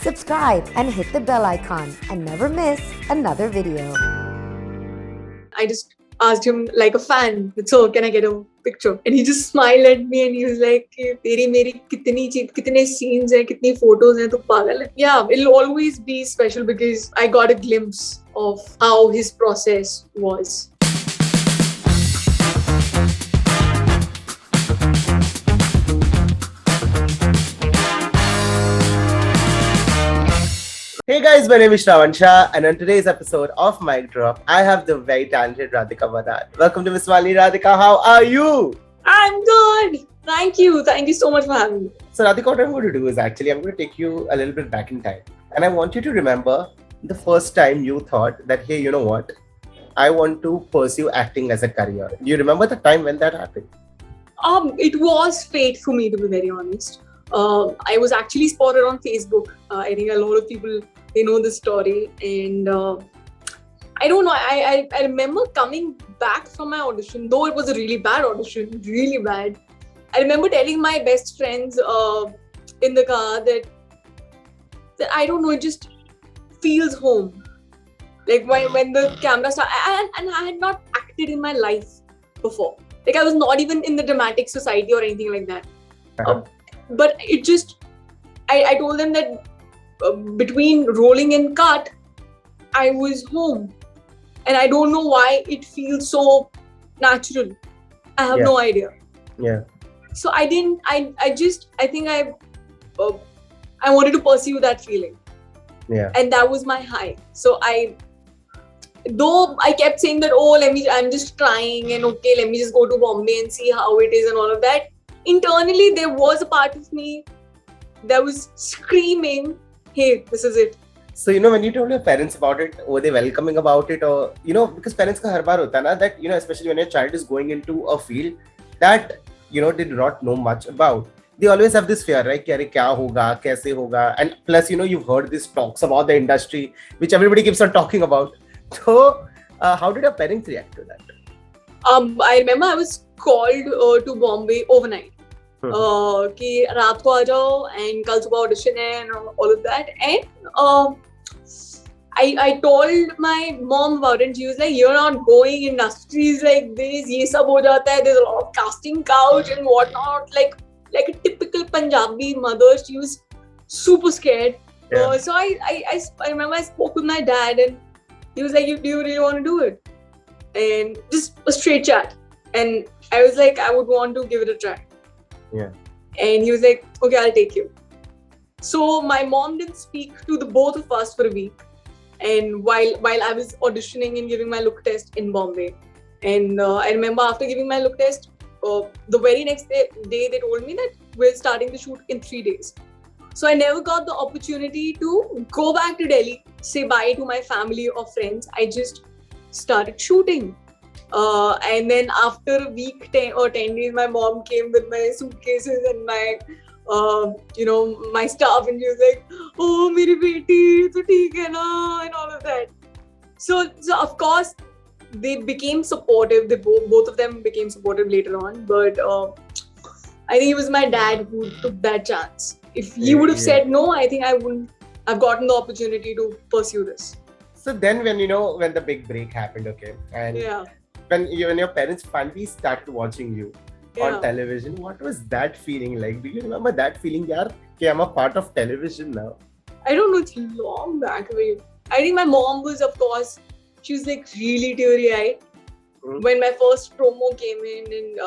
subscribe and hit the bell icon and never miss another video. I just asked him like a fan, so can I get a picture? And he just smiled at me and he was like, "Teri meri kitne scenes hai, kitni photos hai, tu pagal hai." Yeah, it'll always be special because I got a glimpse of how his process was. Hey guys, my name is Shravan Shah, and on today's episode of Mic Drop, I have the very talented Radhika Madan. Welcome to MissMalini. Radhika, how are you? I'm good. Thank you. Thank you so much for having me. So Radhika, what I'm going to do is actually I'm going to take you a little bit back in time, and I want you to remember the first time you thought that, hey, you know what? I want to pursue acting as a career. Do you remember the time when that happened? It was fate for me, to be very honest. I was actually spotted on Facebook. I think a lot of people, they know this story. And I don't know, I remember coming back from my audition, though it was a really bad audition, really bad. I remember telling my best friends in the car that I don't know, it just feels home. Like when the camera started, and I had not acted in my life before. Like I was not even in the dramatic society or anything like that. But it just, I told them that between rolling and cut, I was home. And I don't know why it feels so natural. I have no idea. Yeah. So I think I wanted to pursue that feeling. Yeah. And that was my high. So though I kept saying that, I'm just trying and okay, let me just go to Bombay and see how it is and all of that. Internally, there was a part of me that was screaming, hey, this is it. So, when you told your parents about it, were they welcoming about it? Or, because parents ka har baar hota na, that, especially when your child is going into a field that, they do not know much about. They always have this fear, right? Kya hoga, kaise hoga? And plus, you've heard these talks about the industry, which everybody keeps on talking about. So, how did your parents react to that? I remember I was called to Bombay overnight. कि रात को आ जाओ and कल सुबह audition है and all of that. And I told my mom about it and she was like, you're not going, industries like this, ये सब हो जाता है, there's a lot of casting couch and whatnot. Like a typical Punjabi mother, she was super scared. Yeah. So I remember I spoke with my dad and he was like, do you really want to do it? And just a straight chat. And I was like, I would want to give it a try. Yeah. And he was like, okay, I'll take you. So my mom didn't speak to the both of us for a week. And while I was auditioning and giving my look test in Bombay. And I remember after giving my look test, the very next day they told me that we're starting the shoot in 3 days. So I never got the opportunity to go back to Delhi, say bye to my family or friends. I just started shooting. And then after a week 10 days, my mom came with my suitcases and my, my stuff, and she was like, "Oh, meri beti, to theek hai na," and all of that. So of course, they became supportive. They both of them became supportive later on. But I think it was my dad who took that chance. If he would have said no, I think I wouldn't have gotten the opportunity to pursue this. So then when the big break happened, okay, and when your parents finally started watching you on television, what was that feeling like? Do you remember that feeling, yaar, कि I'm a part of television now? I don't know, it's long back. I think my mom was, of course, she was like really teary-eyed when my first promo came in, and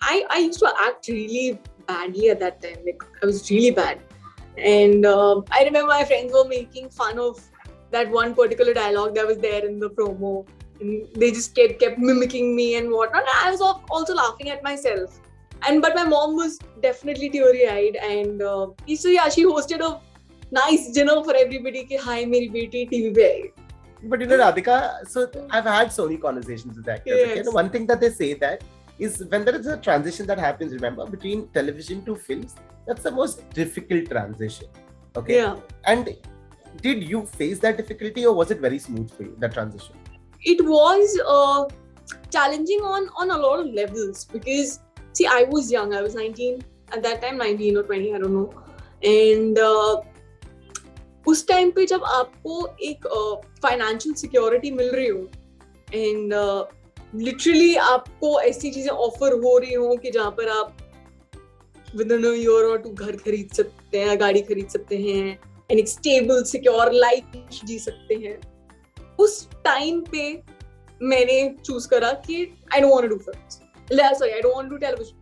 I used to act really badly at that time. Like I was really bad, and I remember my friends were making fun of that one particular dialogue that was there in the promo, and they just kept mimicking me and whatnot. And I was also laughing at myself. But my mom was definitely teary-eyed, and she hosted a nice dinner for everybody. Ki, hi, meri beti TV pe aayi. But Radhika, so I've had so many conversations with actors. Yes. Okay? One thing that they say that is when there is a transition that happens, remember, between television to films, that's the most difficult transition. Okay. Yeah. And did you face that difficulty, or was it very smooth for you, that transition? It was challenging on a lot of levels because, see, I was young. I was 19 at that time, 19 or 20, I don't know. And उस time पे जब आपको एक financial security मिल रही हो and literally आपको ऐसी चीजें ऑफर हो रही हो कि जहाँ पर आप विद इन अ ईयर और 2 घर खरीद सकते हैं, गाड़ी खरीद सकते हैं एंड एक स्टेबल सिक्योर लाइफ जी सकते हैं, उस टाइम पे मैंने चूज करा कि I don't want to do films, sorry, I don't want to do television.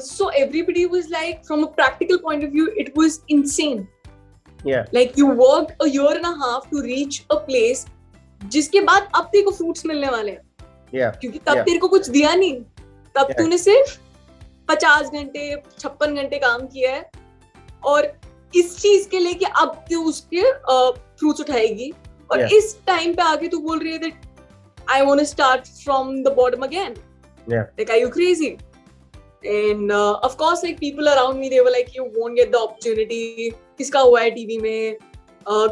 So everybody was like, from a practical point of view, it was insane. Yeah. Like you worked a year and a half to reach a place जिसके बाद अब तेरे को fruits मिलने वाले हैं. Yeah. क्योंकि तब तेरे को कुछ दिया नहीं, तब तूने सिर्फ 50 घंटे 56 घंटे काम किया है और इस चीज के लिए कि अब तू उसके फ्रूट्स उठाएगी और इस टाइम पे आके तू बोल रही है that I want to start from the bottom again. Yeah. Like, are you crazy? And of course, like people around me, they were like, you won't get the opportunity. किसका हुआ है टीवी में?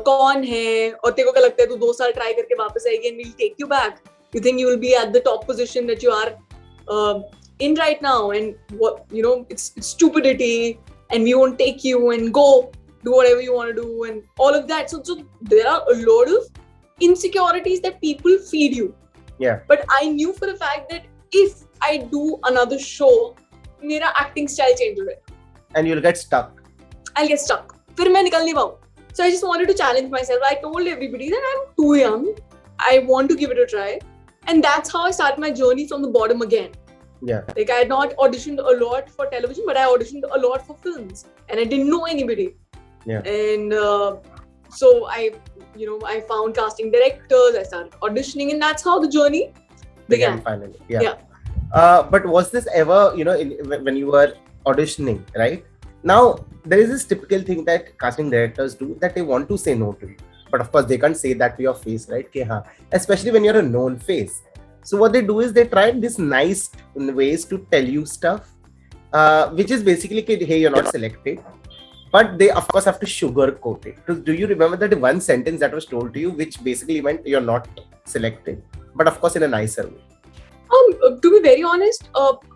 कौन है? और तेरे को क्या लगता है तू 2 साल ट्राई करके वापस आएगी and we'll take you back? You think you will be at the top position that you are in right now? And what, you know, it's stupidity and we won't take you and go do whatever you want to do and all of that. So there are a lot of insecurities that people feed you. Yeah. But I knew for a fact that if I do another show, मेरा acting style change हो जाएगा. And you'll get stuck. I'll get stuck. फिर मैं निकल नहीं पाऊँ. So I just wanted to challenge myself. I told everybody that I'm too young. I want to give it a try. And that's how I started my journey from the bottom again. Yeah. Like I had not auditioned a lot for television, but I auditioned a lot for films. And I didn't know anybody. Yeah. And so I found casting directors. I started auditioning and that's how the journey began. Finally. Yeah. But was this ever, when you were auditioning, right? Now, there is this typical thing that casting directors do, that they want to say no to you. But of course, they can't say that to your face, right? Especially when you're a known face. So what they do is they try these nice ways to tell you stuff, which is basically, hey, you're not selected. But they, of course, have to sugarcoat it. So do you remember that one sentence that was told to you, which basically meant you're not selected, but of course in a nicer way? To be very honest,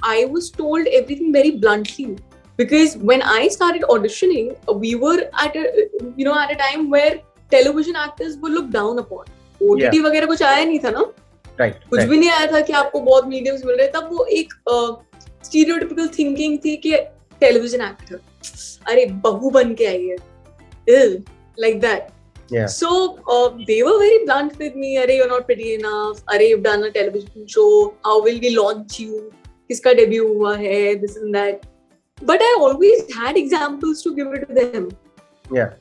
I was told everything very bluntly. Because when I started auditioning, we were at a time where television actors were looked down upon. OTT वगैरह कुछ आया नहीं था ना? Right. कुछ भी नहीं आया था कि आपको बहुत mediums मिल रहे. तब वो एक stereotypical thinking थी कि television actor, अरे बहू बन के आई है, like that. Yeah. So they were very blunt with me. Arey, you're not pretty enough. Arey, you've done a television show. How will we launch you? Kiska debut hua hai? This and that. But I always had examples to give it to them. Yeah.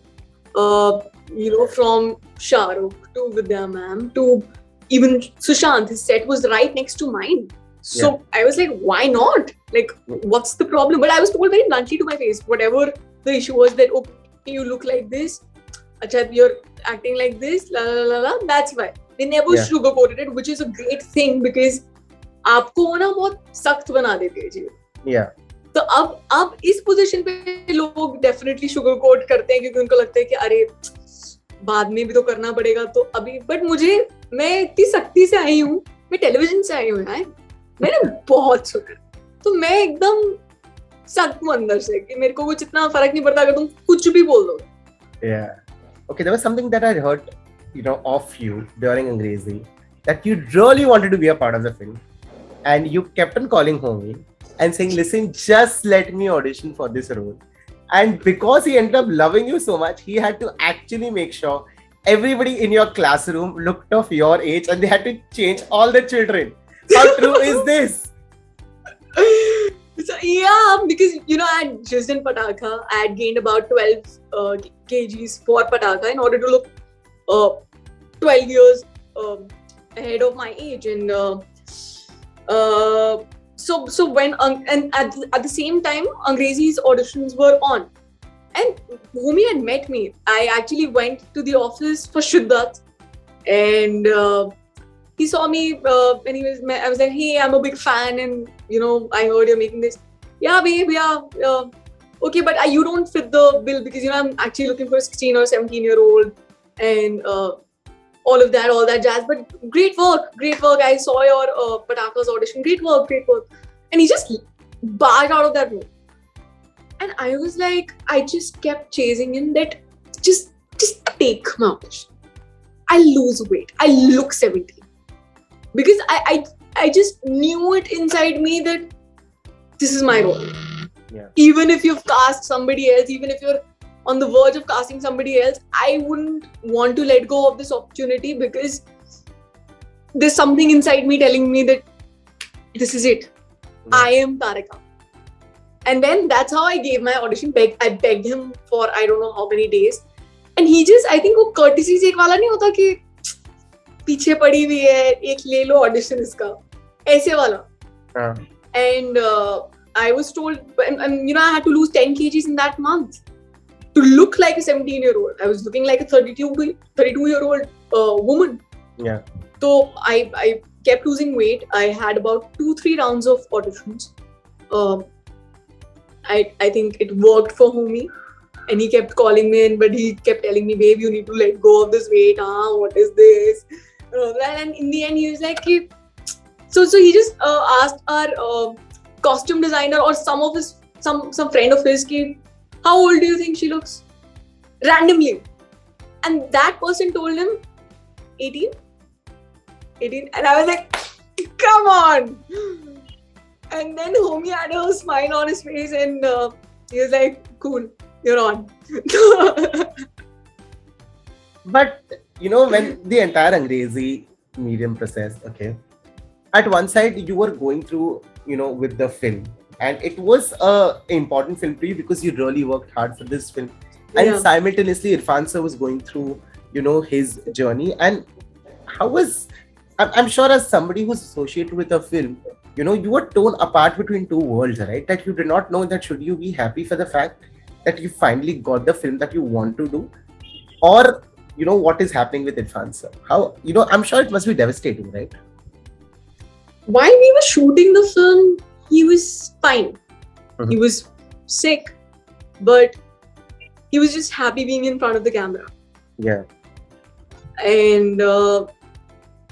From Shah Rukh to Vidya ma'am to even Sushant. His set was right next to mine. So I was like, why not? Like, what's the problem? But I was told very bluntly to my face, whatever the issue was, that okay, you look like this. Achha, you're acting like this, la la la la. That's why they never sugarcoated it, which is a great thing because आपको ना बहुत सख्त बना देते हैं जी. Yeah. तो अब इस पोजीशन पे लोग डेफिनेटली sugarcoat करते हैं क्योंकि उनको लगता है कि अरे बाद में भी तो करना पड़ेगा तो अभी. बट मैं इतनी सख्ती से आई हूँ, मैं टेलीविजन से आई हूँ यार, मैंने बहुत सुना. तो मैं एकदम सख्त हूँ अंदर से कि मेरे को कुछ इतना फर्क नहीं पड़ता अगर तुम कुछ भी बोल दो. Yeah. Okay, there was something that I heard, of you during Angrezi, that you really wanted to be a part of the film. And you kept on calling homie and saying, listen, just let me audition for this role. And because he ended up loving you so much, he had to actually make sure everybody in your classroom looked of your age and they had to change all the children. How true is this? So, yeah, because, I had just done Pataka. I had gained about 12 kgs for Pataka in order to look 12 years ahead of my age. And so when, and at the same time, Angrezi's auditions were on. And homie had met me. I actually went to the office for Shiddat. And he saw me and I was like, hey, I'm a big fan and, I heard you're making this. Yeah, babe, yeah. Okay, but you don't fit the bill because, I'm actually looking for a 16 or 17-year-old and all that jazz. But great work. I saw your Pataka's audition. Great work. And he just barged out of that room. And I was like, I just kept chasing him that just take my audition. I lose weight. I look 17. Because I just knew it inside me that this is my role. Yeah. Even if you've cast somebody else, even if you're on the verge of casting somebody else, I wouldn't want to let go of this opportunity because there's something inside me telling me that this is it. Yeah. I am Tarika. And then that's how I gave my audition. I begged him for I don't know how many days. And he just, I think वो courtesy से एक वाला नहीं होता कि पीछे पड़ी हुई है एक ले लो audition इसका ऐसे वाला. And I was told, and I had to lose 10 kgs in that month to look like a 17-year-old. I was looking like a 32-year-old woman. Yeah. So I kept losing weight. I had about 2-3 rounds of auditions. I think it worked for Homie, and he kept calling me in, but he kept telling me, babe, you need to let go of this weight. What is this? And in the end, he was like, so he just asked our costume designer or some friend of his, how old do you think she looks? Randomly. And that person told him 18. And I was like, come on. And then Homie had a smile on his face and he was like, cool, you're on. But, when the entire Angrezi medium process, okay, at one side you were going through, with the film. And it was an important film to you because you really worked hard for this film. And simultaneously, Irrfan sir was going through, his journey. And how was... I'm sure as somebody who's associated with a film, you were torn apart between two worlds, right? That you did not know that should you be happy for the fact that you finally got the film that you want to do, or, what is happening with Irrfan sir? How, I'm sure it must be devastating, right? While we were shooting the film, he was fine. Mm-hmm. He was sick, but he was just happy being in front of the camera. Yeah. And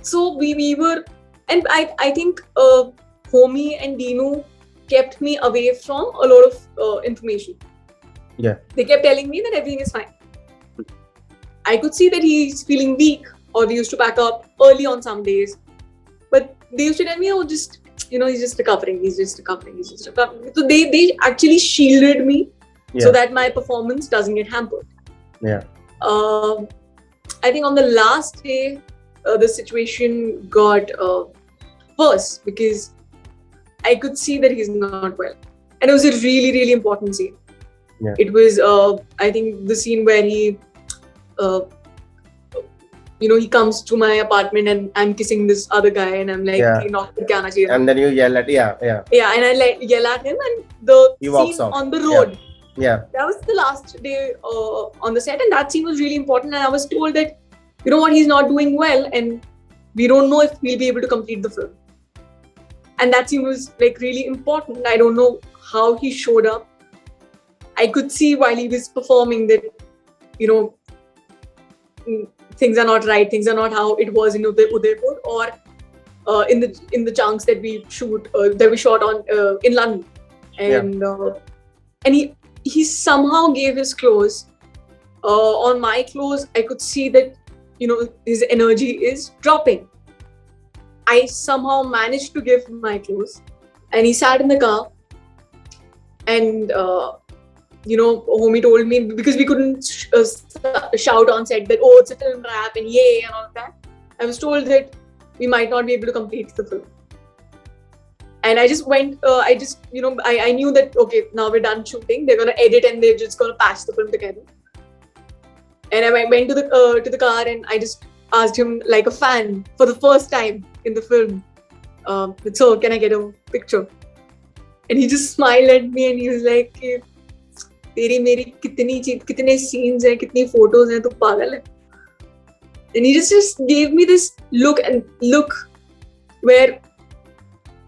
so we were, and I think Homie and Dinu kept me away from a lot of information. Yeah. They kept telling me that everything is fine. I could see that he's feeling weak, or we used to pack up early on some days. But they used to tell me, he's just recovering. So they actually shielded me so that my performance doesn't get hampered. Yeah. I think on the last day, the situation got worse because I could see that he's not well. And it was a really, really important scene. Yeah. It was, I think, the scene where he comes to my apartment and I'm kissing this other guy and I'm like, not kya aana chahiye. And then you yell at, Yeah, and I yell at him and the scene on the road. Yeah. That was the last day on the set, and that scene was really important. And I was told that, he's not doing well and we don't know if we'll be able to complete the film. And that scene was like really important. I don't know how he showed up. I could see while he was performing that, things are not right, things are not how it was in Udaipur or in the chunks that we shot on in London. And he somehow gave his clothes. On my clothes, I could see that his energy is dropping. I somehow managed to give him my clothes, and he sat in the car. And Homie told me, because we couldn't shout on set that, it's a film wrap and yay and all of that. I was told that we might not be able to complete the film. And I just went, I knew that, okay, now we're done shooting. They're going to edit and they're just going to patch the film together. And I went to the car and I just asked him like a fan for the first time in the film, so can I get a picture? And he just smiled at me and he was like, तेरी मेरी कितने scenes हैं, कितनी photos हैं, तू पागल है. And he just gave me this look where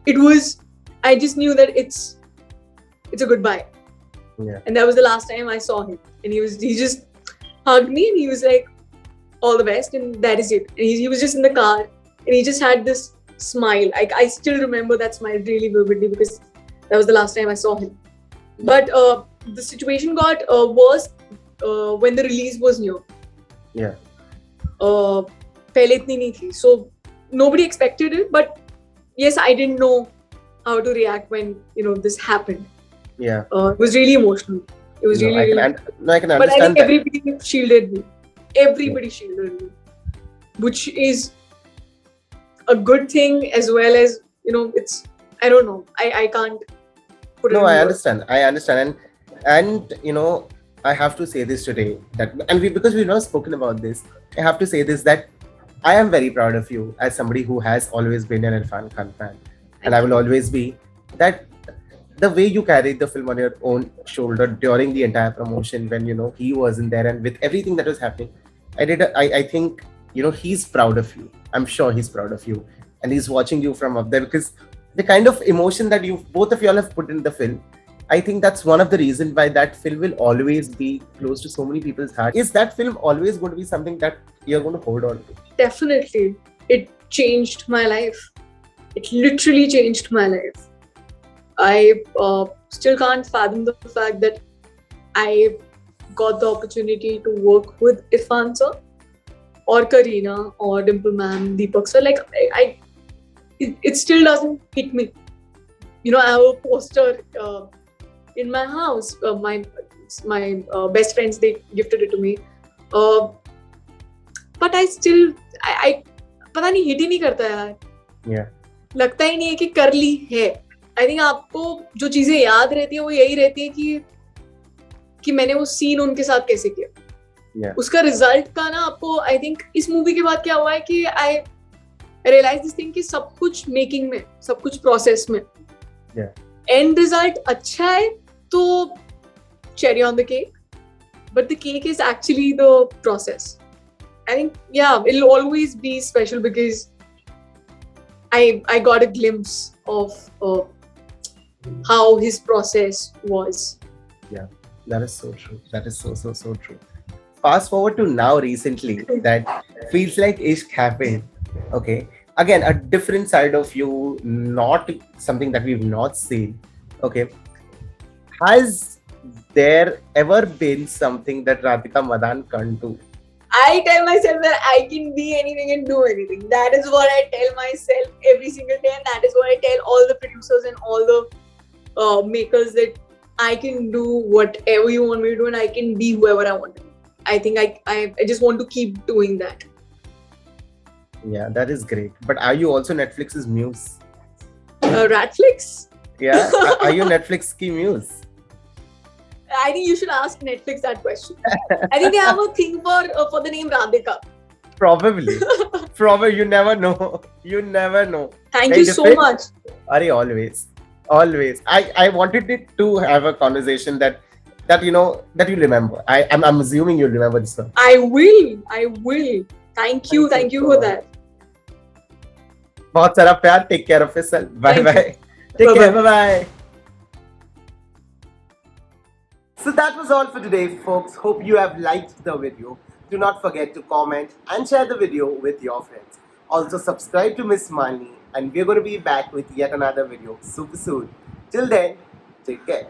it was, I just knew that it's a goodbye. Yeah. And that was the last time I saw him. And he just hugged me and he was like, all the best, and that is it. And he was just in the car and he just had this smile. I still remember that smile really vividly because that was the last time I saw him. But the situation got worse when the release was near. Yeah. पहले इतनी नहीं थी. So nobody expected it, but yes, I didn't know how to react when this happened. Yeah. It was really emotional. It was No, really. I can But I understand think that. everybody shielded me. Everybody shielded me, which is a good thing as well as it's. I don't know. I can't put it. No, in I words. understand, and I have to say this today that, and because we've not spoken about this, I have to say this that I am very proud of you as somebody who has always been an Irrfan Khan fan, and I will always be. That the way you carried the film on your own shoulder during the entire promotion when he wasn't there, and with everything that was happening, I think he's proud of you. I'm sure he's proud of you, and he's watching you from up there, because the kind of emotion that you both of y'all have put in the film, I think that's one of the reasons why that film will always be close to so many people's hearts. Is that film always going to be something that you're going to hold on to? Definitely, it changed my life. It literally changed my life. I still can't fathom the fact that I got the opportunity to work with Irrfan sir, or Kareena, or Dimple ma'am, Deepak sir. Like it still doesn't hit me. I have a poster in my house. My best friends, they gifted it to me. But I still, I पता नहीं hit ही नहीं करता यार. Yeah. लगता ही नहीं है कि कर ली है. I think आपको जो चीजें याद रहती है वो यही रहती है कि मैंने वो सीन उनके साथ कैसे किया. Yeah. उसका रिजल्ट का ना आपको I think इस मूवी के बाद क्या हुआ है कि I realized this thing कि सब कुछ मेकिंग में, सब कुछ प्रोसेस में. Yeah. End result अच्छा है तो cherry on the cake, but the cake is actually the process. I think it'll always be special because I got a glimpse of how his process was. Yeah, that is so true. That is so true. Fast forward to now, recently, that feels like Ishq happened. Okay, again, a different side of you, not something that we've not seen. Okay, has there ever been something that Radhika Madan can't do? I tell myself that I can be anything and do anything. That is what I tell myself every single day, and that is what I tell all the producers and all the makers, that I can do whatever you want me to do, and I can be whoever I want to be. I think I just want to keep doing that. Yeah, that is great. But are you also Netflix's muse? Ratflix? Yeah, are you Netflix ki muse? I think you should ask Netflix that question. I think they have a thing for the name Radhika. Probably. You never know. You never know. Thank Very you so different. much. Arey, always. I wanted it to have a conversation that you remember. I'm assuming you remember this one. I will. Thank you for that. बहुत सारा प्यार. Take care of yourself. Bye Thank bye. you. Take care. Bye-bye. Bye bye. So that was all for today, folks. Hope you have liked the video. Do not forget to comment and share the video with your friends. Also subscribe to MissMalini, and we're going to be back with yet another video super soon. Till then, take care.